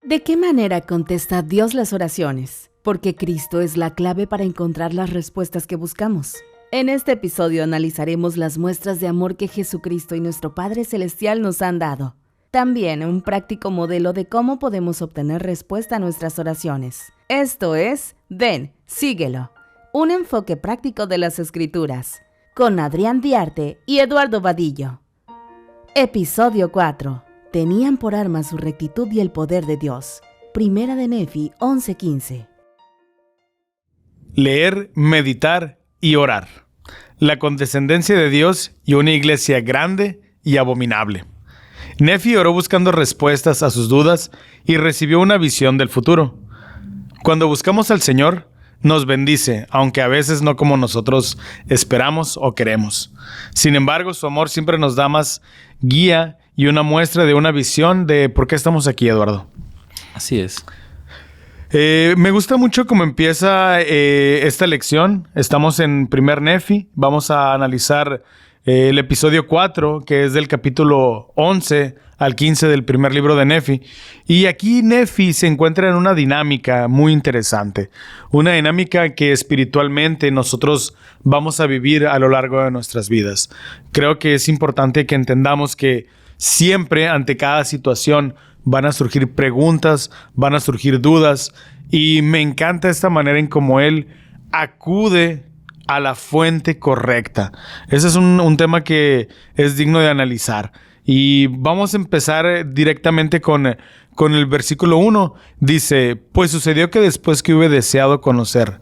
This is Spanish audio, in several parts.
¿De qué manera contesta Dios las oraciones? Porque Cristo es la clave para encontrar las respuestas que buscamos. En este episodio analizaremos las muestras de amor que Jesucristo y nuestro Padre Celestial nos han dado. También un práctico modelo de cómo podemos obtener respuesta a nuestras oraciones. Esto es Ven, síguelo. Un enfoque práctico de las Escrituras. Con Adrián Diarte y Eduardo Vadillo. Episodio 4. Tenían por arma su rectitud y el poder de Dios. Primera de Nefi 11:15. Leer, meditar y orar. La condescendencia de Dios y una iglesia grande y abominable. Nefi oró buscando respuestas a sus dudas y recibió una visión del futuro. Cuando buscamos al Señor, nos bendice, aunque a veces no como nosotros esperamos o queremos. Sin embargo, su amor siempre nos da más guía y una muestra de una visión de por qué estamos aquí, Eduardo. Así es. Me gusta mucho cómo empieza esta lección. Estamos en primer Nefi. Vamos a analizar el episodio 4, que es del capítulo 11 al 15 del primer libro de Nefi. Y aquí Nefi se encuentra en una dinámica muy interesante. Una dinámica que espiritualmente nosotros vamos a vivir a lo largo de nuestras vidas. Creo que es importante que entendamos que siempre ante cada situación van a surgir preguntas, van a surgir dudas. Y me encanta esta manera en cómo él acude a la fuente correcta. Ese es un tema que es digno de analizar. Y vamos a empezar directamente con el versículo 1. Dice, pues sucedió que después que hube deseado conocer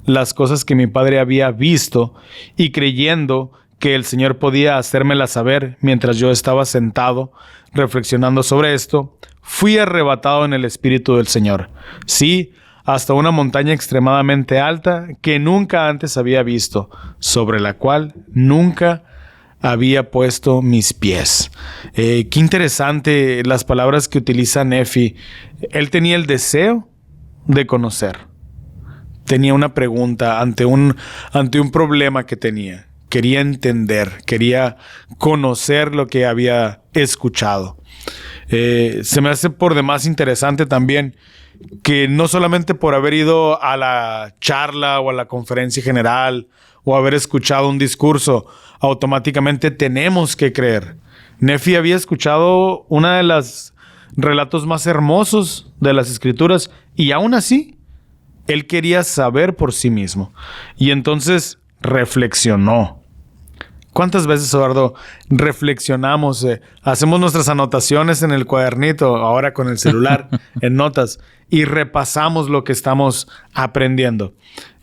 las cosas que mi padre había visto y creyendo que el Señor podía hacérmelas saber mientras yo estaba sentado reflexionando sobre esto, fui arrebatado en el Espíritu del Señor. Sí, hasta una montaña extremadamente alta que nunca antes había visto, sobre la cual nunca había puesto mis pies. Qué interesante las palabras que utiliza Nefi. Él tenía el deseo de conocer. Tenía una pregunta ante un problema que tenía. Quería entender, quería conocer lo que había escuchado. Se me hace por demás interesante también que no solamente por haber ido a la charla o a la conferencia general o haber escuchado un discurso, automáticamente tenemos que creer. Nefi había escuchado uno de los relatos más hermosos de las Escrituras y aún así, él quería saber por sí mismo. Y entonces reflexionó. ¿Cuántas veces, Eduardo, reflexionamos? Hacemos nuestras anotaciones en el cuadernito, ahora con el celular, en notas, y repasamos lo que estamos aprendiendo.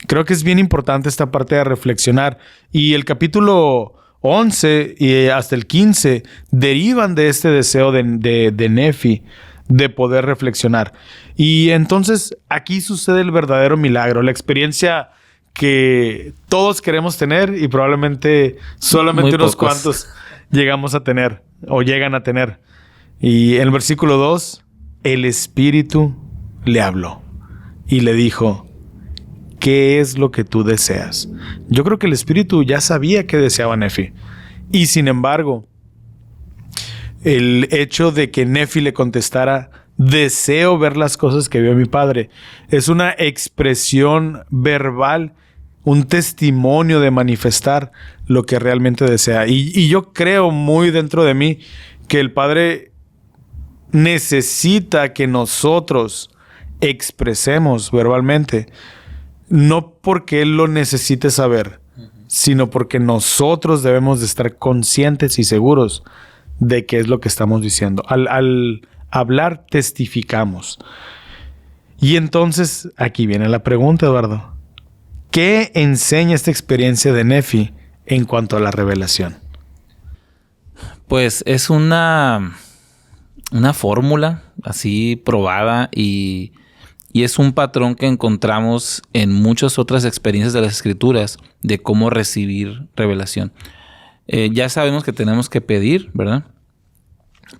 Creo que es bien importante esta parte de reflexionar. Y el capítulo 11 y hasta el 15 derivan de este deseo de Nefi de poder reflexionar. Y entonces aquí sucede el verdadero milagro, la experiencia que todos queremos tener y probablemente solamente unos cuantos llegamos a tener o llegan a tener. Y en el versículo 2, el Espíritu le habló y le dijo, ¿qué es lo que tú deseas? Yo creo que el Espíritu ya sabía qué deseaba Nefi. Y sin embargo, el hecho de que Nefi le contestara, deseo ver las cosas que vio mi padre, es una expresión verbal, un testimonio de manifestar lo que realmente desea. Y yo creo muy dentro de mí que el Padre necesita que nosotros expresemos verbalmente, no porque Él lo necesite saber, sino porque nosotros debemos de estar conscientes y seguros de qué es lo que estamos diciendo. Al hablar, testificamos. Y entonces, aquí viene la pregunta, Eduardo. ¿Qué enseña esta experiencia de Nefi en cuanto a la revelación? Pues es una fórmula así probada y es un patrón que encontramos en muchas otras experiencias de las Escrituras de cómo recibir revelación. Ya sabemos que tenemos que pedir, ¿verdad?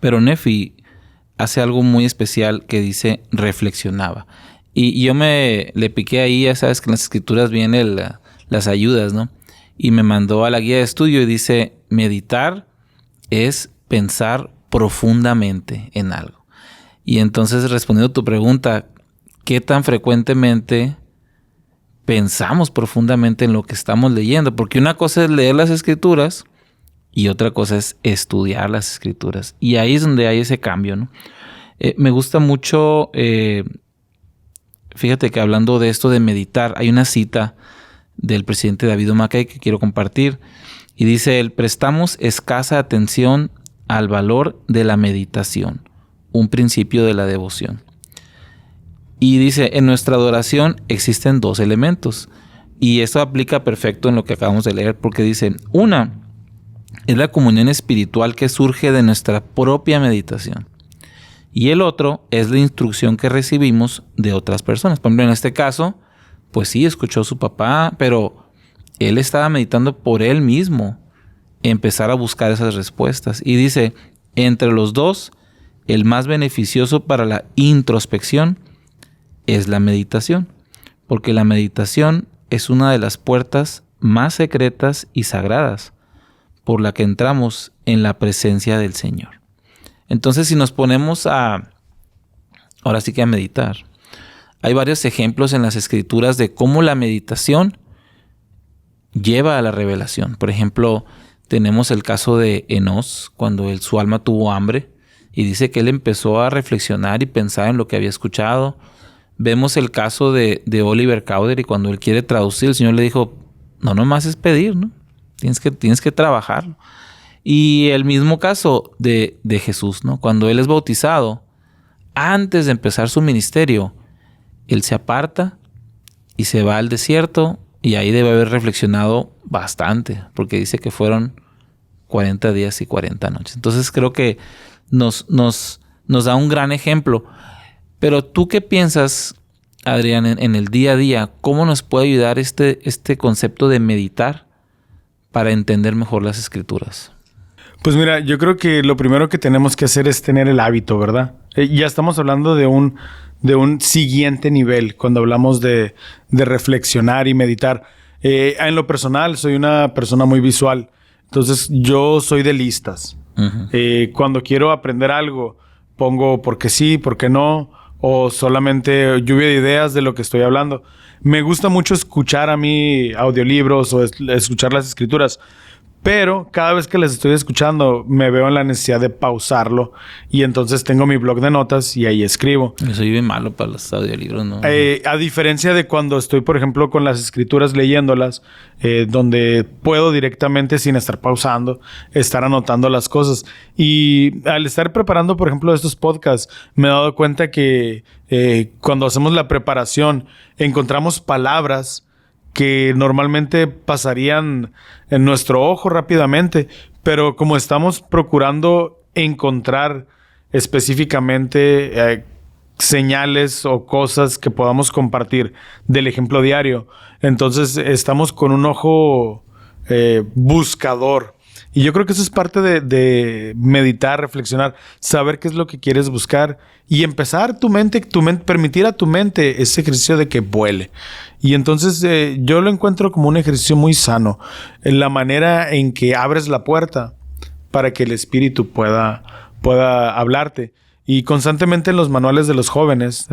Pero Nefi hace algo muy especial que dice reflexionaba. Y yo le piqué ahí, ya sabes que en las Escrituras vienen las ayudas, ¿no? Y me mandó a la guía de estudio y dice, meditar es pensar profundamente en algo. Y entonces, respondiendo a tu pregunta, ¿qué tan frecuentemente pensamos profundamente en lo que estamos leyendo? Porque una cosa es leer las Escrituras y otra cosa es estudiar las Escrituras. Y ahí es donde hay ese cambio, ¿no? Me gusta mucho, fíjate que hablando de esto de meditar, hay una cita del presidente David O. McKay que quiero compartir. Y dice él: prestamos escasa atención al valor de la meditación, un principio de la devoción. Y dice, en nuestra adoración existen 2 elementos. Y esto aplica perfecto en lo que acabamos de leer, porque dice, una es la comunión espiritual que surge de nuestra propia meditación. Y el otro es la instrucción que recibimos de otras personas. Por ejemplo, en este caso, pues sí, escuchó a su papá, pero él estaba meditando por él mismo, empezar a buscar esas respuestas. Y dice, entre los dos, el más beneficioso para la introspección es la meditación, porque la meditación es una de las puertas más secretas y sagradas por la que entramos en la presencia del Señor. Entonces, si nos ponemos ahora sí que a meditar, hay varios ejemplos en las Escrituras de cómo la meditación lleva a la revelación. Por ejemplo, tenemos el caso de Enós, cuando su alma tuvo hambre, y dice que él empezó a reflexionar y pensar en lo que había escuchado. Vemos el caso de Oliver Cowdery, cuando él quiere traducir, el Señor le dijo, no nomás es pedir, ¿no? Tienes que trabajarlo. Y el mismo caso de Jesús, ¿no? Cuando él es bautizado, antes de empezar su ministerio, él se aparta y se va al desierto, y ahí debe haber reflexionado bastante, porque dice que fueron 40 días y 40 noches. Entonces creo que nos da un gran ejemplo. Pero ¿tú qué piensas, Adrián, en el día a día? ¿Cómo nos puede ayudar este concepto de meditar para entender mejor las Escrituras? Pues mira, yo creo que lo primero que tenemos que hacer es tener el hábito, ¿verdad? Ya estamos hablando de un siguiente nivel cuando hablamos de reflexionar y meditar. En lo personal, soy una persona muy visual. Entonces, yo soy de listas. Uh-huh. Cuando quiero aprender algo, pongo por qué sí, por qué no, o solamente lluvia de ideas de lo que estoy hablando. Me gusta mucho escuchar a mí audiolibros o escuchar las Escrituras, pero cada vez que les estoy escuchando me veo en la necesidad de pausarlo, y entonces tengo mi blog de notas y ahí escribo. Yo soy bien malo para los audiolibros, ¿no? A diferencia de cuando estoy, por ejemplo, con las Escrituras leyéndolas, donde puedo directamente, sin estar pausando, estar anotando las cosas. Y al estar preparando, por ejemplo, estos podcasts, me he dado cuenta que cuando hacemos la preparación, encontramos palabras que normalmente pasarían en nuestro ojo rápidamente, pero como estamos procurando encontrar específicamente señales o cosas que podamos compartir del ejemplo diario, entonces estamos con un ojo buscador. Y yo creo que eso es parte de meditar, reflexionar, saber qué es lo que quieres buscar y empezar tu mente, permitir a tu mente ese ejercicio de que vuele. Y entonces yo lo encuentro como un ejercicio muy sano, en la manera en que abres la puerta para que el Espíritu pueda hablarte. Y constantemente en los manuales de los jóvenes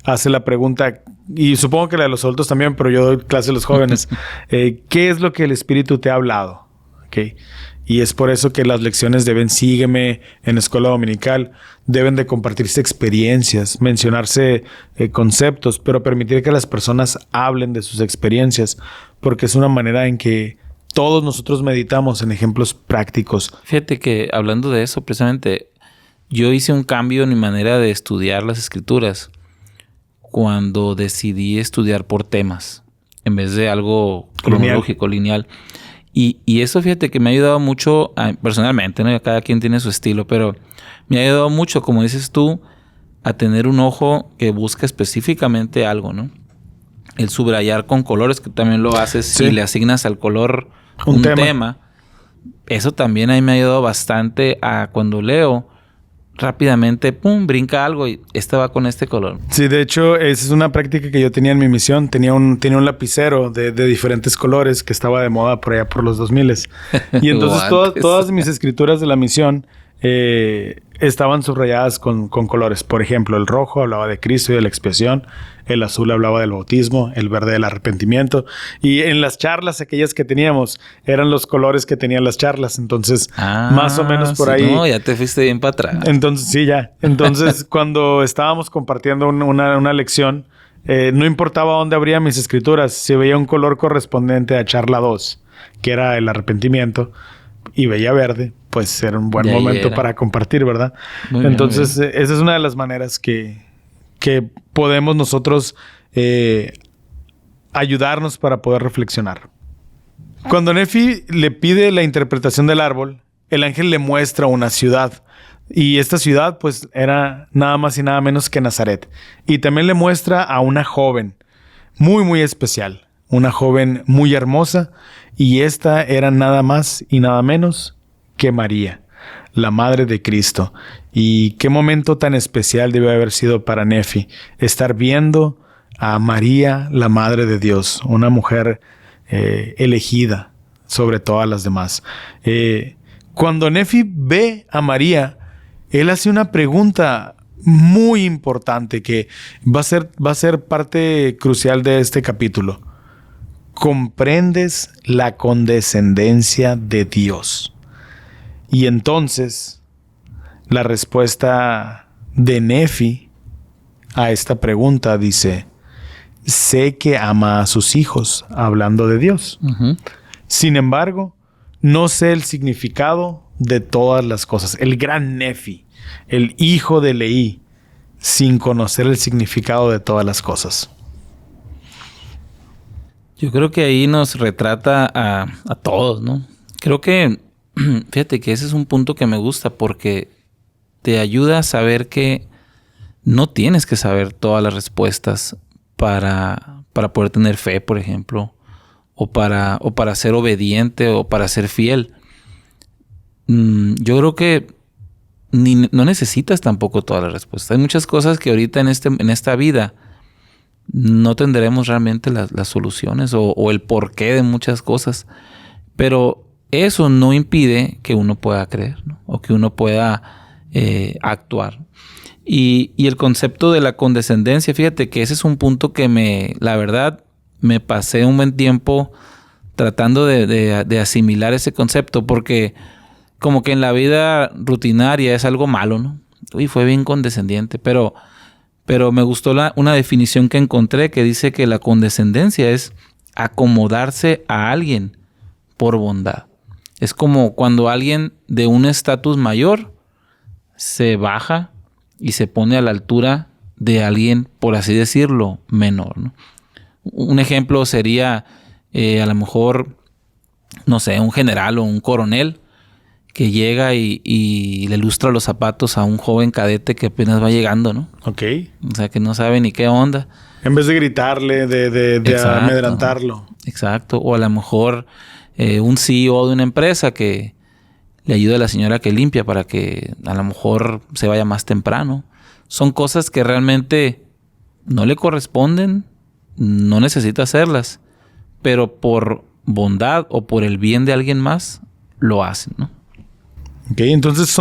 hace la pregunta, y supongo que la de los adultos también, pero yo doy clase a los jóvenes, ¿qué es lo que el Espíritu te ha hablado? Okay. Y es por eso que las lecciones sígueme en escuela dominical, deben de compartirse experiencias, mencionarse conceptos, pero permitir que las personas hablen de sus experiencias, porque es una manera en que todos nosotros meditamos en ejemplos prácticos. Fíjate que hablando de eso, precisamente, yo hice un cambio en mi manera de estudiar las Escrituras cuando decidí estudiar por temas, en vez de algo cronológico, lineal. Y eso, fíjate que me ha ayudado mucho personalmente, ¿no? Cada quien tiene su estilo, pero me ha ayudado mucho, como dices tú, a tener un ojo que busca específicamente algo, ¿no? El subrayar con colores, que también lo haces, sí. Y le asignas al color un tema. Eso también a mí me ha ayudado bastante a cuando leo, rápidamente, pum, brinca algo y va con este color. Sí, de hecho, esa es una práctica que yo tenía en mi misión. Tenía un lapicero de diferentes colores que estaba de moda por allá por los 2000. Y entonces todas mis escrituras de la misión estaban subrayadas con colores. Por ejemplo, el rojo hablaba de Cristo y de la expiación, el azul hablaba del bautismo, el verde del arrepentimiento. Y en las charlas, aquellas que teníamos, eran los colores que tenían las charlas. Entonces, más o menos por ahí. No, ya te fuiste bien para atrás. Entonces, sí, ya. Entonces, cuando estábamos compartiendo una lección, no importaba dónde abría mis escrituras, si veía un color correspondiente a charla 2, que era el arrepentimiento, y veía verde, pues era un buen momento para compartir, ¿verdad? Entonces, esa es una de las maneras que podemos nosotros ayudarnos para poder reflexionar. Cuando Nefi le pide la interpretación del árbol, el ángel le muestra una ciudad. Y esta ciudad, pues, era nada más y nada menos que Nazaret. Y también le muestra a una joven muy, muy especial. Una joven muy hermosa. Y esta era nada más y nada menos que María, la madre de Cristo. Y qué momento tan especial debe haber sido para Nefi estar viendo a María, la madre de Dios, una mujer elegida sobre todas las demás. Cuando Nefi ve a María, él hace una pregunta muy importante que va a ser parte crucial de este capítulo. ¿Comprendes la condescendencia de Dios? Y entonces, la respuesta de Nefi a esta pregunta dice: sé que ama a sus hijos, hablando de Dios. Uh-huh. Sin embargo, no sé el significado de todas las cosas. El gran Nefi, el hijo de Leí, sin conocer el significado de todas las cosas. Yo creo que ahí nos retrata a todos, ¿no? Creo que, fíjate que ese es un punto que me gusta porque te ayuda a saber que no tienes que saber todas las respuestas para poder tener fe, por ejemplo, o para ser obediente o para ser fiel. Yo creo que no necesitas tampoco todas las respuestas. Hay muchas cosas que ahorita en esta vida no tendremos realmente las soluciones o el porqué de muchas cosas. Pero eso no impide que uno pueda creer, ¿no? O que uno pueda actuar. Y el concepto de la condescendencia, fíjate que ese es un punto que la verdad, me pasé un buen tiempo tratando de asimilar ese concepto, porque como que en la vida rutinaria es algo malo, ¿no? Uy, fue bien condescendiente, pero me gustó una definición que encontré que dice que la condescendencia es acomodarse a alguien por bondad. Es como cuando alguien de un estatus mayor se baja y se pone a la altura de alguien, por así decirlo, menor, ¿no? Un ejemplo sería a lo mejor, no sé, un general o un coronel que llega y le lustra los zapatos a un joven cadete que apenas va llegando, ¿no? Ok. O sea, que no sabe ni qué onda. En vez de gritarle, de amedrentarlo. Exacto. O a lo mejor un CEO de una empresa que le ayuda a la señora que limpia para que a lo mejor se vaya más temprano. Son cosas que realmente no le corresponden, no necesita hacerlas, pero por bondad o por el bien de alguien más, lo hacen, ¿no? Ok, entonces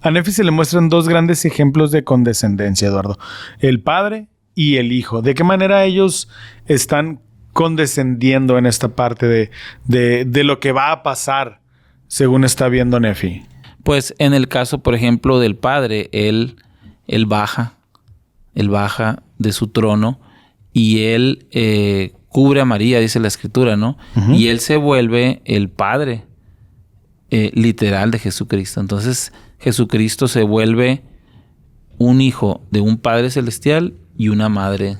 a Nefi se le muestran dos grandes ejemplos de condescendencia, Eduardo. El padre y el hijo. ¿De qué manera ellos están condescendiendo en esta parte de lo que va a pasar según está viendo Nefi? Pues en el caso, por ejemplo, del padre, él baja de su trono y él cubre a María, dice la escritura, ¿no? Uh-huh. Y él se vuelve el padre literal de Jesucristo. Entonces, Jesucristo se vuelve un hijo de un padre celestial y una madre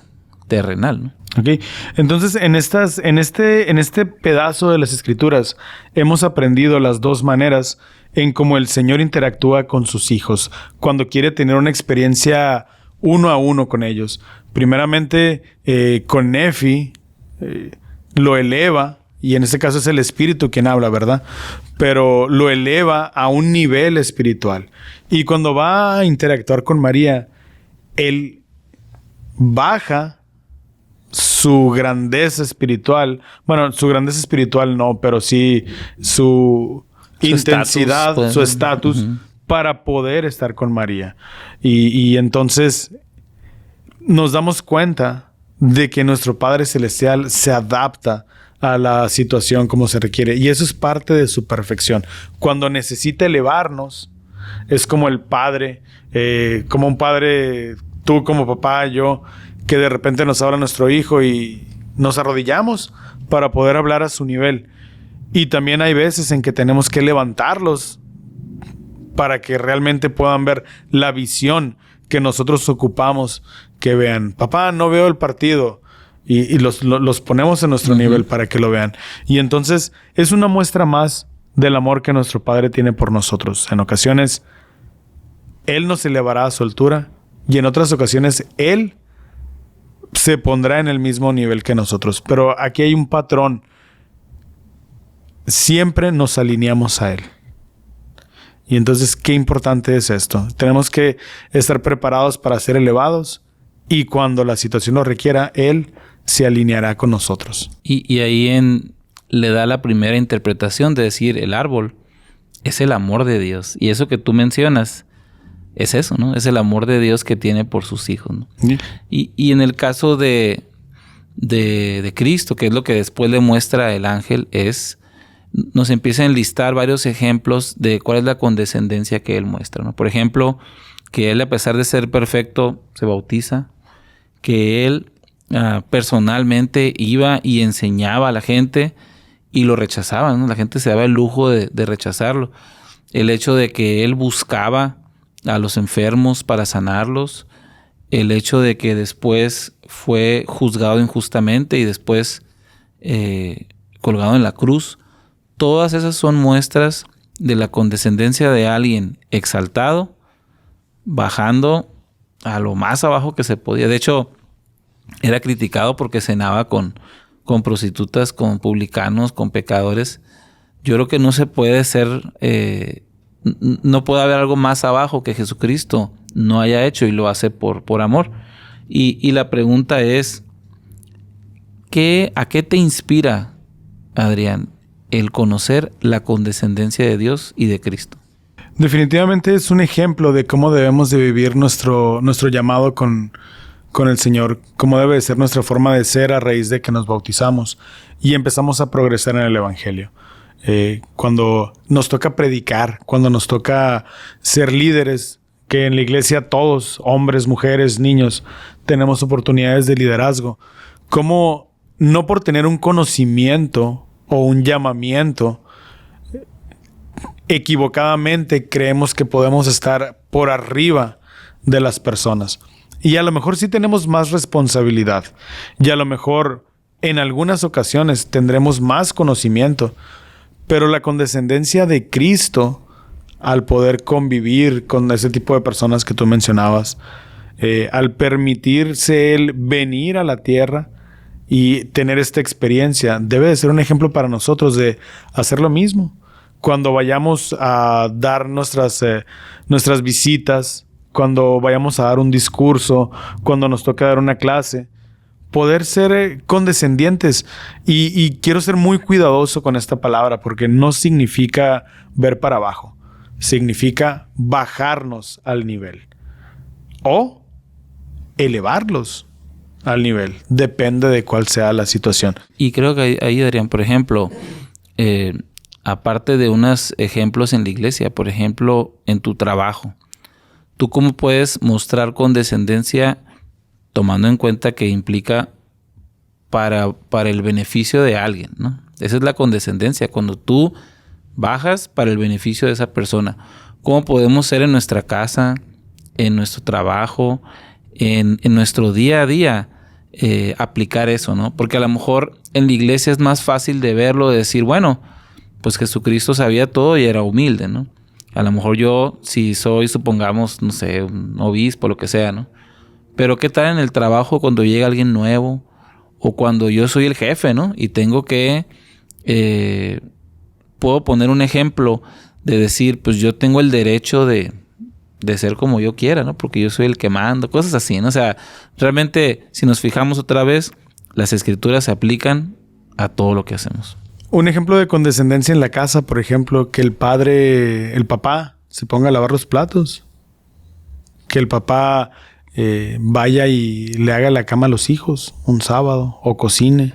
terrenal, ¿no? Ok. Entonces, en este pedazo de las escrituras hemos aprendido las dos maneras en cómo el Señor interactúa con sus hijos cuando quiere tener una experiencia uno a uno con ellos. Primeramente, con Nefi lo eleva, y en este caso es el Espíritu quien habla, ¿verdad? Pero lo eleva a un nivel espiritual. Y cuando va a interactuar con María, él baja su grandeza espiritual. Bueno, su grandeza espiritual no, pero sí su intensidad, su estatus, uh-huh, para poder estar con María. Y entonces nos damos cuenta de que nuestro Padre Celestial se adapta a la situación como se requiere. Y eso es parte de su perfección. Cuando necesita elevarnos, es como el Padre, como un padre, tú como papá, yo, que de repente nos habla nuestro hijo y nos arrodillamos para poder hablar a su nivel. Y también hay veces en que tenemos que levantarlos para que realmente puedan ver la visión que nosotros ocupamos que vean. Papá, no veo el partido. Y los ponemos en nuestro nivel para que lo vean. Y entonces es una muestra más del amor que nuestro Padre tiene por nosotros. En ocasiones, Él nos elevará a su altura. Y en otras ocasiones, Él se pondrá en el mismo nivel que nosotros. Pero aquí hay un patrón. Siempre nos alineamos a Él. Y entonces, qué importante es esto. Tenemos que estar preparados para ser elevados y cuando la situación lo requiera, Él se alineará con nosotros. Y ahí le da la primera interpretación de decir, el árbol es el amor de Dios. Y eso que tú mencionas es eso, ¿no? Es el amor de Dios que tiene por sus hijos, ¿no? Sí. Y en el caso de Cristo, que es lo que después le muestra el ángel, nos empieza a enlistar varios ejemplos de cuál es la condescendencia que Él muestra, ¿no? Por ejemplo, que Él, a pesar de ser perfecto, se bautiza, que Él personalmente iba y enseñaba a la gente y lo rechazaban, ¿no? La gente se daba el lujo de rechazarlo. El hecho de que Él buscaba a los enfermos para sanarlos, el hecho de que después fue juzgado injustamente y después colgado en la cruz. Todas esas son muestras de la condescendencia de alguien exaltado, bajando a lo más abajo que se podía. De hecho, era criticado porque cenaba con prostitutas, con publicanos, con pecadores. Yo creo que no se puede no puede haber algo más abajo que Jesucristo no haya hecho y lo hace por amor. Y la pregunta es, ¿a qué te inspira, Adrián, el conocer la condescendencia de Dios y de Cristo? Definitivamente es un ejemplo de cómo debemos de vivir nuestro llamado con el Señor, cómo debe de ser nuestra forma de ser a raíz de que nos bautizamos y empezamos a progresar en el Evangelio. Cuando nos toca predicar, cuando nos toca ser líderes, que en la iglesia todos, hombres, mujeres, niños, tenemos oportunidades de liderazgo. Cómo no por tener un conocimiento o un llamamiento, equivocadamente creemos que podemos estar por arriba de las personas. Y a lo mejor sí tenemos más responsabilidad. Y a lo mejor en algunas ocasiones tendremos más conocimiento. Pero la condescendencia de Cristo al poder convivir con ese tipo de personas que tú mencionabas, al permitirse Él venir a la tierra y tener esta experiencia, debe de ser un ejemplo para nosotros de hacer lo mismo. Cuando vayamos a dar nuestras visitas, cuando vayamos a dar un discurso, cuando nos toque dar una clase, poder ser condescendientes. Y quiero ser muy cuidadoso con esta palabra porque no significa ver para abajo. Significa bajarnos al nivel o elevarlos al nivel. Depende de cuál sea la situación. Y creo que ahí, Adrián, por ejemplo, aparte de unos ejemplos en la iglesia, por ejemplo, en tu trabajo, ¿tú cómo puedes mostrar condescendencia tomando en cuenta que implica para el beneficio de alguien, ¿no? Esa es la condescendencia, cuando tú bajas para el beneficio de esa persona. ¿Cómo podemos ser en nuestra casa, en nuestro trabajo, en nuestro día a día, aplicar eso, ¿no? Porque a lo mejor en la iglesia es más fácil de verlo, de decir, bueno, pues Jesucristo sabía todo y era humilde, ¿no? A lo mejor yo, si soy, supongamos, no sé, un obispo, lo que sea, ¿no? Pero ¿qué tal en el trabajo cuando llega alguien nuevo? O cuando yo soy el jefe, ¿no? Y tengo que... puedo poner un ejemplo de decir, pues yo tengo el derecho de ser como yo quiera, ¿no? Porque yo soy el que mando, cosas así, ¿no? O sea, realmente, si nos fijamos otra vez, las escrituras se aplican a todo lo que hacemos. Un ejemplo de condescendencia en la casa, por ejemplo, que el papá se ponga a lavar los platos. Que el papá vaya y le haga la cama a los hijos un sábado o cocine.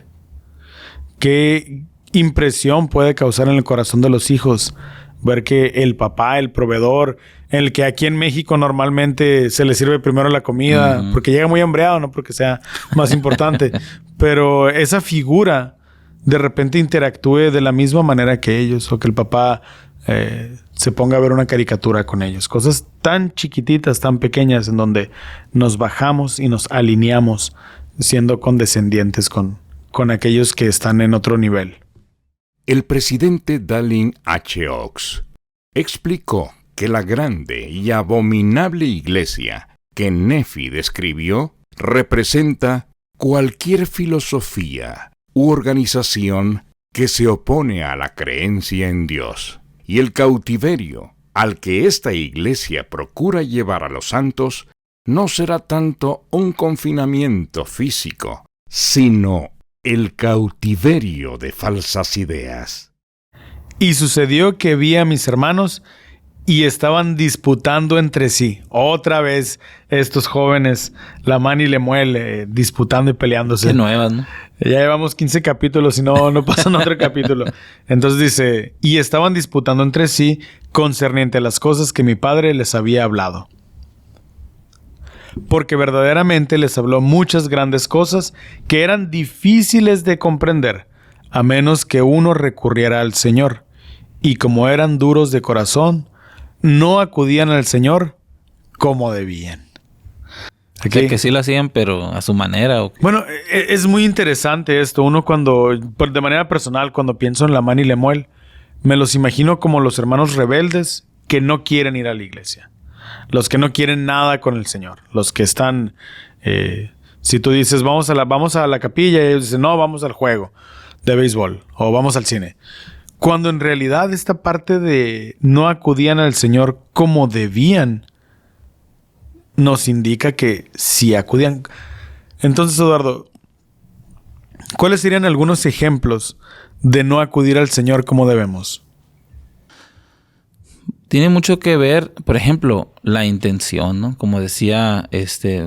¿Qué impresión puede causar en el corazón de los hijos ver que el papá, el proveedor, en el que aquí en México normalmente se le sirve primero la comida porque llega muy hambreado, no porque sea más importante, pero esa figura de repente interactúe de la misma manera que ellos, o que el papá se ponga a ver una caricatura con ellos? Cosas tan chiquititas, tan pequeñas, en donde nos bajamos y nos alineamos siendo condescendientes con aquellos que están en otro nivel. El presidente Dallin H. Oaks explicó que la grande y abominable iglesia que Nefi describió representa cualquier filosofía u organización que se opone a la creencia en Dios, y el cautiverio al que esta iglesia procura llevar a los santos no será tanto un confinamiento físico, sino el cautiverio de falsas ideas. Y sucedió que vi a mis hermanos y estaban disputando entre sí. Otra vez estos jóvenes, Lamán y Lemuel, disputando y peleándose. Qué nuevas, ¿no? Ya llevamos 15 capítulos y no pasan otro capítulo. Entonces dice, y estaban disputando entre sí concerniente a las cosas que mi padre les había hablado. Porque verdaderamente les habló muchas grandes cosas que eran difíciles de comprender, a menos que uno recurriera al Señor. Y como eran duros de corazón, no acudían al Señor como debían. Okay. Que sí lo hacían, pero a su manera. ¿O qué? Bueno, es muy interesante esto. Uno de manera personal, cuando pienso en Lamán y Lemuel, me los imagino como los hermanos rebeldes que no quieren ir a la iglesia. Los que no quieren nada con el Señor. Los que están... si tú dices, vamos a la capilla, y ellos dicen, no, vamos al juego de béisbol. O vamos al cine. Cuando en realidad esta parte de no acudían al Señor como debían, nos indica que sí acudían. Entonces, Eduardo, ¿cuáles serían algunos ejemplos de no acudir al Señor como debemos? Tiene mucho que ver, por ejemplo, la intención, ¿no? Como decía,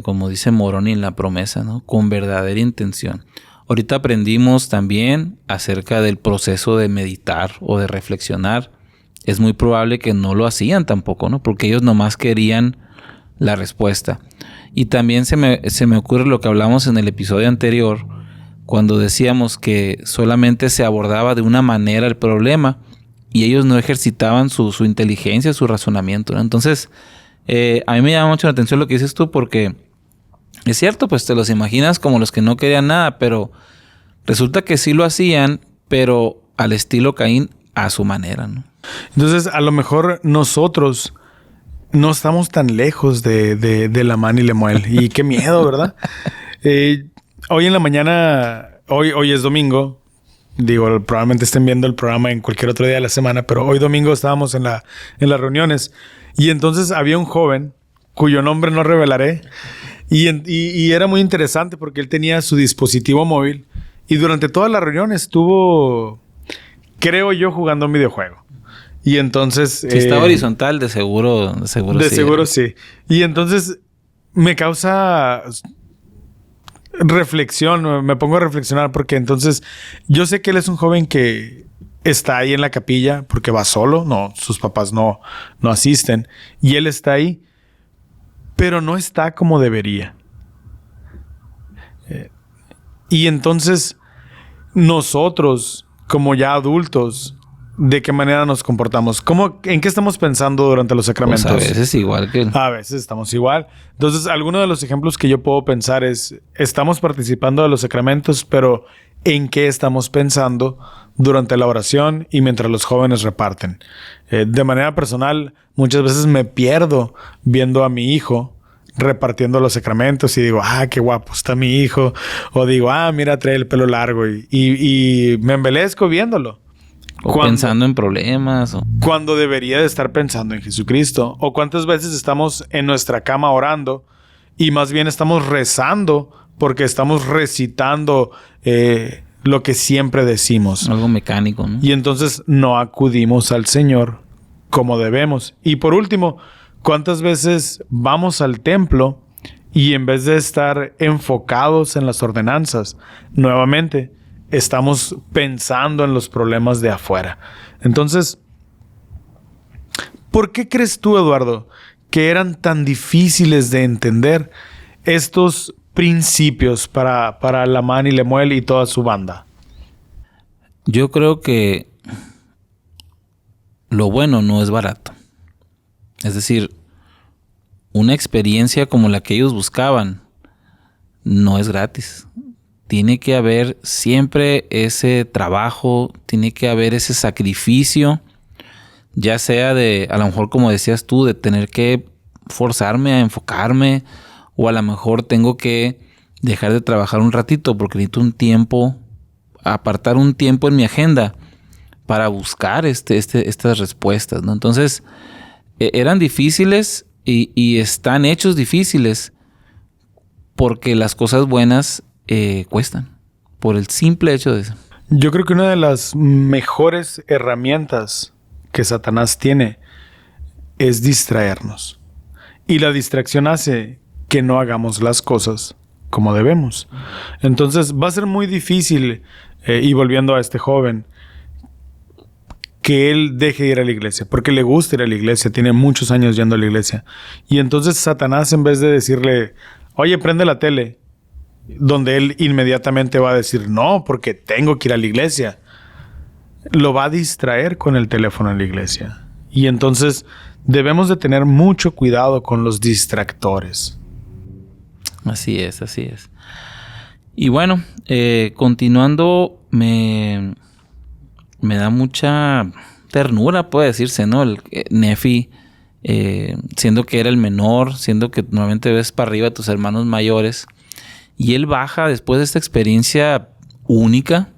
como dice Moroni en la promesa, ¿no? Con verdadera intención. Ahorita aprendimos también acerca del proceso de meditar o de reflexionar. Es muy probable que no lo hacían tampoco, ¿no? Porque ellos nomás querían la respuesta. Y también se me ocurre lo que hablamos en el episodio anterior, cuando decíamos que solamente se abordaba de una manera el problema y ellos no ejercitaban su inteligencia, su razonamiento, ¿no? Entonces, a mí me llama mucho la atención lo que dices tú, porque es cierto, pues te los imaginas como los que no querían nada, pero resulta que sí lo hacían, pero al estilo Caín, a su manera, ¿no? Entonces, a lo mejor nosotros no estamos tan lejos de Lamán y Lemuel. Y qué miedo, ¿verdad? Hoy en la mañana, hoy es domingo. Digo, probablemente estén viendo el programa en cualquier otro día de la semana, pero hoy domingo estábamos en las reuniones. Y entonces había un joven, cuyo nombre no revelaré, y era muy interesante porque él tenía su dispositivo móvil y durante toda la reunión estuvo, creo yo, jugando un videojuego. Y entonces... Si está horizontal, de seguro sí. De seguro sí. Y entonces me causa reflexión, me pongo a reflexionar porque entonces yo sé que él es un joven que está ahí en la capilla porque va solo, no, sus papás no asisten y él está ahí, pero no está como debería. Y entonces nosotros, como ya adultos, ¿de qué manera nos comportamos? ¿En qué estamos pensando durante los sacramentos? Pues a veces igual que... A veces estamos igual. Entonces, alguno de los ejemplos que yo puedo pensar es, estamos participando de los sacramentos, pero ¿en qué estamos pensando durante la oración y mientras los jóvenes reparten? De manera personal, muchas veces me pierdo viendo a mi hijo repartiendo los sacramentos y digo, qué guapo está mi hijo. O digo, mira, trae el pelo largo y me embelezco viéndolo. O pensando en problemas. Cuando debería de estar pensando en Jesucristo. O cuántas veces estamos en nuestra cama orando y más bien estamos rezando porque estamos recitando lo que siempre decimos. Algo mecánico, ¿no? Y entonces no acudimos al Señor como debemos. Y por último, ¿cuántas veces vamos al templo y en vez de estar enfocados en las ordenanzas, nuevamente estamos pensando en los problemas de afuera? Entonces, ¿por qué crees tú, Eduardo, que eran tan difíciles de entender estos principios para Lamán y Lemuel y toda su banda? Yo creo que lo bueno no es barato. Es decir, una experiencia como la que ellos buscaban no es gratis. Tiene que haber siempre ese trabajo, tiene que haber ese sacrificio, ya sea de, a lo mejor como decías tú, de tener que forzarme a enfocarme, o a lo mejor tengo que dejar de trabajar un ratito porque necesito un tiempo, apartar un tiempo en mi agenda para buscar estas respuestas, ¿no? Entonces, eran difíciles y están hechos difíciles porque las cosas buenas cuestan, por el simple hecho de eso. Yo creo que una de las mejores herramientas que Satanás tiene es distraernos. Y la distracción hace que no hagamos las cosas como debemos. Entonces va a ser muy difícil, y volviendo a este joven, que él deje de ir a la iglesia, porque le gusta ir a la iglesia, tiene muchos años yendo a la iglesia. Y entonces Satanás, en vez de decirle, oye, prende la tele, donde él inmediatamente va a decir, no, porque tengo que ir a la iglesia, lo va a distraer con el teléfono en la iglesia. Y entonces debemos de tener mucho cuidado con los distractores. Así es, así es. Y bueno, continuando, me da mucha ternura, puede decirse, ¿no? Nefi, siendo que era el menor, siendo que normalmente ves para arriba a tus hermanos mayores, y él baja después de esta experiencia única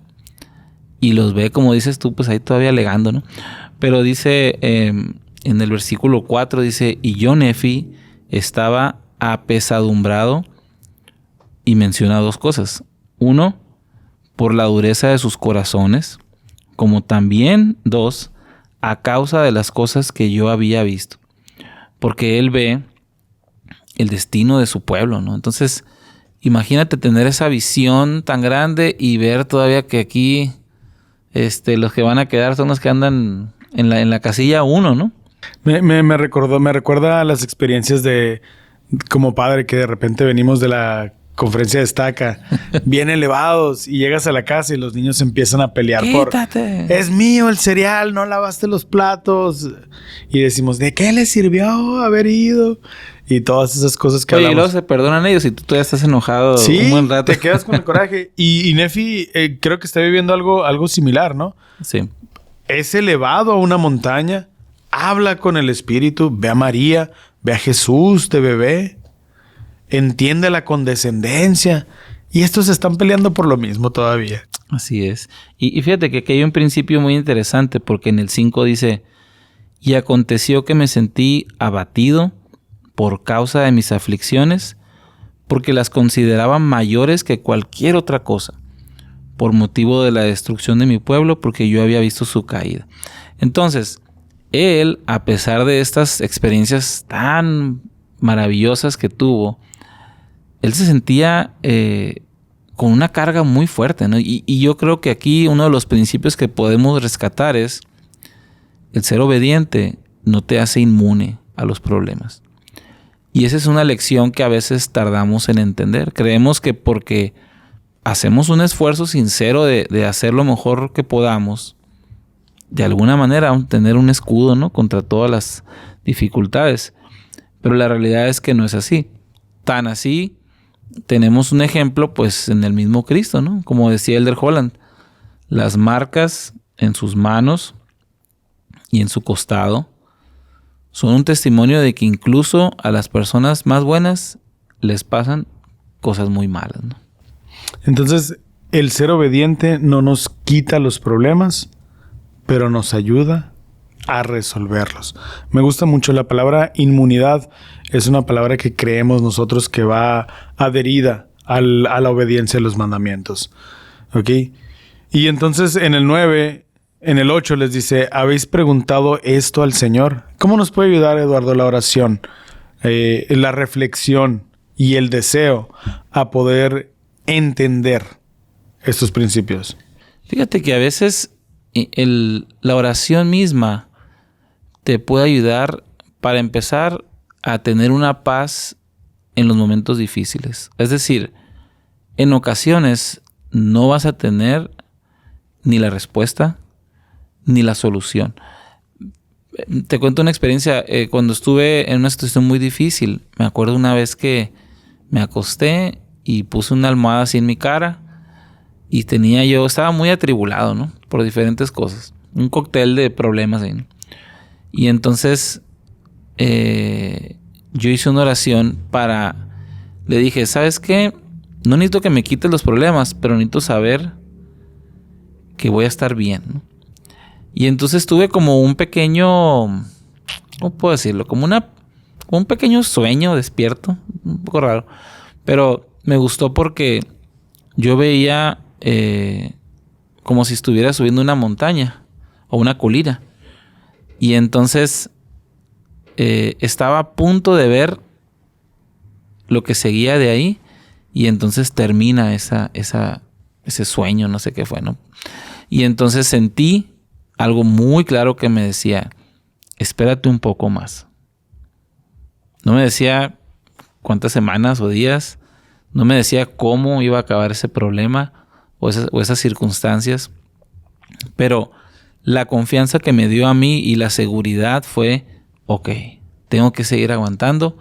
y los ve, como dices tú, pues ahí todavía alegando, ¿no? Pero dice, en el versículo 4, dice, y yo, Nefi, estaba apesadumbrado, y menciona dos cosas. Uno, por la dureza de sus corazones, como también, dos, a causa de las cosas que yo había visto. Porque él ve el destino de su pueblo, ¿no? Entonces, imagínate tener esa visión tan grande y ver todavía que aquí los que van a quedar son los que andan en la casilla 1, ¿no? Me recuerda a las experiencias de como padre, que de repente venimos de la conferencia de estaca bien elevados y llegas a la casa y los niños empiezan a pelear. ¡Quítate! Es mío el cereal, no lavaste los platos. Y decimos, ¿de qué les sirvió haber ido? Y todas esas cosas que hablamos. Y luego se perdonan ellos y tú todavía estás enojado, sí, un buen rato. Te quedas con el coraje. Y Nefi creo que está viviendo algo similar, ¿no? Sí. Es elevado a una montaña, habla con el Espíritu, ve a María, ve a Jesús de bebé, entiende la condescendencia, y estos están peleando por lo mismo todavía. Así es. Y fíjate que aquí hay un principio muy interesante, porque en el 5 dice, y aconteció que me sentí abatido por causa de mis aflicciones, porque las consideraba mayores que cualquier otra cosa, por motivo de la destrucción de mi pueblo, porque yo había visto su caída. Entonces, él, a pesar de estas experiencias tan maravillosas que tuvo, él se sentía con una carga muy fuerte, ¿no? Y yo creo que aquí uno de los principios que podemos rescatar es el ser obediente no te hace inmune a los problemas. Y esa es una lección que a veces tardamos en entender. Creemos que porque hacemos un esfuerzo sincero de hacer lo mejor que podamos, de alguna manera tener un escudo, ¿no?, contra todas las dificultades. Pero la realidad es que no es así. Tan así, tenemos un ejemplo pues en el mismo Cristo, ¿no? Como decía Elder Holland, las marcas en sus manos y en su costado son un testimonio de que incluso a las personas más buenas les pasan cosas muy malas, ¿no? Entonces, el ser obediente no nos quita los problemas, pero nos ayuda a resolverlos. Me gusta mucho la palabra inmunidad. Es una palabra que creemos nosotros que va adherida a la obediencia a los mandamientos. ¿Ok? Y entonces en el 9 En el 8 les dice, ¿habéis preguntado esto al Señor? ¿Cómo nos puede ayudar, Eduardo, la oración, la reflexión y el deseo a poder entender estos principios? Fíjate que a veces la oración misma te puede ayudar para empezar a tener una paz en los momentos difíciles. Es decir, en ocasiones no vas a tener ni la respuesta ni la solución. Te cuento una experiencia. Cuando estuve en una situación muy difícil, me acuerdo una vez que me acosté y puse una almohada así en mi cara y estaba muy atribulado, ¿no? Por diferentes cosas. Un cóctel de problemas ahí, ¿no? Y entonces yo hice una oración le dije, ¿sabes qué? No necesito que me quites los problemas, pero necesito saber que voy a estar bien, ¿no? Y entonces tuve como un pequeño, ¿cómo puedo decirlo? Como un pequeño sueño despierto, un poco raro. Pero me gustó porque yo veía como si estuviera subiendo una montaña o una colina. Y entonces estaba a punto de ver lo que seguía de ahí. Y entonces termina ese sueño, no sé qué fue, ¿no? Y entonces sentí algo muy claro que me decía, espérate un poco más. No me decía cuántas semanas o días, no me decía cómo iba a acabar ese problema o esas circunstancias, pero la confianza que me dio a mí y la seguridad fue, ok, tengo que seguir aguantando.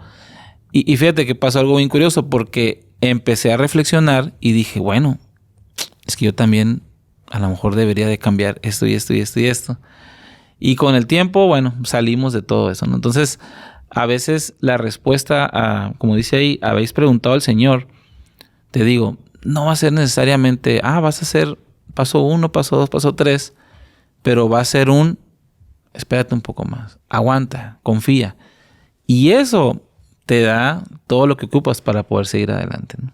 Y fíjate que pasó algo bien curioso porque empecé a reflexionar y dije, bueno, es que yo también a lo mejor debería de cambiar esto y esto y esto y esto. Y con el tiempo, bueno, salimos de todo eso, ¿no? Entonces, a veces la respuesta como dice ahí, habéis preguntado al Señor, te digo, no va a ser necesariamente, vas a hacer paso 1, paso 2, paso 3, pero va a ser espérate un poco más, aguanta, confía. Y eso te da todo lo que ocupas para poder seguir adelante, ¿no?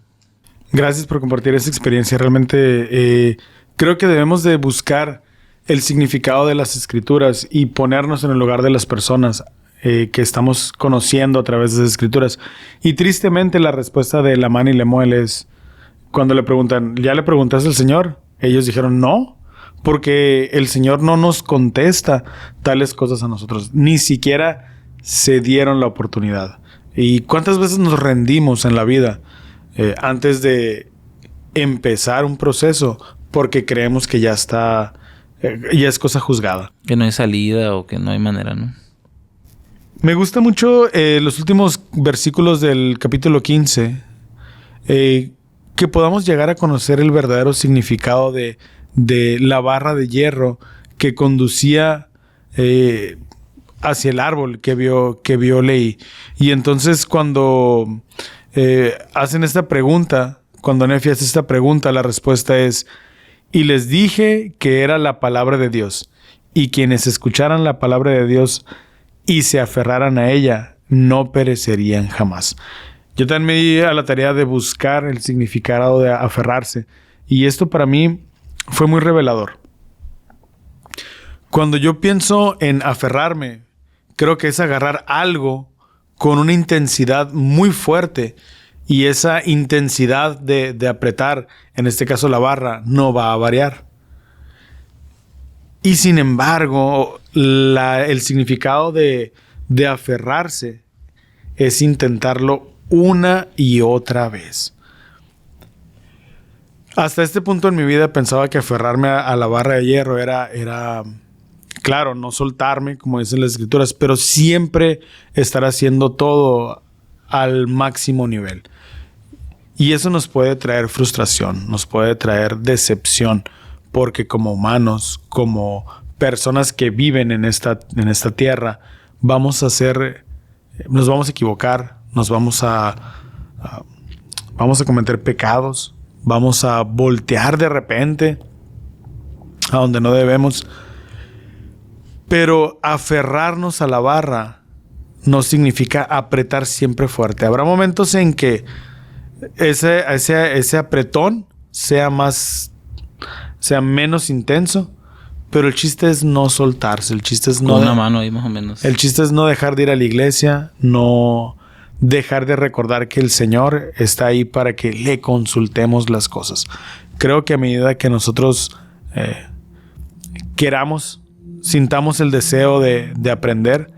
Gracias por compartir esa experiencia. Realmente creo que debemos de buscar el significado de las escrituras y ponernos en el lugar de las personas que estamos conociendo a través de esas escrituras. Y tristemente la respuesta de Lamán y Lemuel es cuando le preguntan, ¿ya le preguntaste al Señor? Ellos dijeron, no, porque el Señor no nos contesta tales cosas a nosotros. Ni siquiera se dieron la oportunidad. ¿Y cuántas veces nos rendimos en la vida antes de empezar un proceso porque creemos que ya está, ya es cosa juzgada? Que no hay salida o que no hay manera, ¿no? Me gusta mucho los últimos versículos del capítulo 15, que podamos llegar a conocer el verdadero significado de la barra de hierro que conducía hacia el árbol que vio Lehi. Y entonces cuando hacen esta pregunta, cuando Nefi hace esta pregunta, la respuesta es, y les dije que era la palabra de Dios, y quienes escucharan la palabra de Dios y se aferraran a ella, no perecerían jamás. Yo también me di a la tarea de buscar el significado de aferrarse, y esto para mí fue muy revelador. Cuando yo pienso en aferrarme, creo que es agarrar algo con una intensidad muy fuerte, y esa intensidad de apretar, en este caso la barra, no va a variar. Y sin embargo, el significado de aferrarse es intentarlo una y otra vez. Hasta este punto en mi vida pensaba que aferrarme a la barra de hierro era claro, no soltarme, como dicen las escrituras, pero siempre estar haciendo todo al máximo nivel. Y eso nos puede traer frustración, nos puede traer decepción, porque como humanos, como personas que viven en esta tierra, nos vamos a equivocar, vamos a cometer pecados, vamos a voltear de repente a donde no debemos. Pero aferrarnos a la barra no significa apretar siempre fuerte. Habrá momentos en que ese apretón sea menos intenso, Pero el chiste es no soltarse, el chiste es Con no... una mano ahí más o menos. El chiste es no dejar de ir a la iglesia, no dejar de recordar que el Señor está ahí para que le consultemos las cosas. Creo que a medida que nosotros queramos, sintamos el deseo de aprender,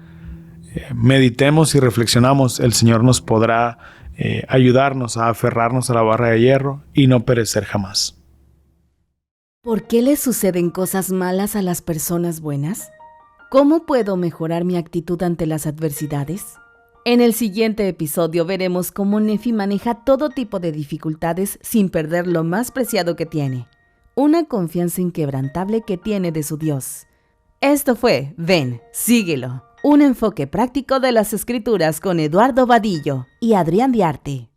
meditemos y reflexionamos, el Señor nos podrá ayudarnos a aferrarnos a la barra de hierro y no perecer jamás. ¿Por qué le suceden cosas malas a las personas buenas? ¿Cómo puedo mejorar mi actitud ante las adversidades? En el siguiente episodio veremos cómo Nefi maneja todo tipo de dificultades sin perder lo más preciado que tiene, una confianza inquebrantable que tiene de su Dios. Esto fue Ven, síguelo, un enfoque práctico de las Escrituras con Eduardo Vadillo y Adrián Diarte.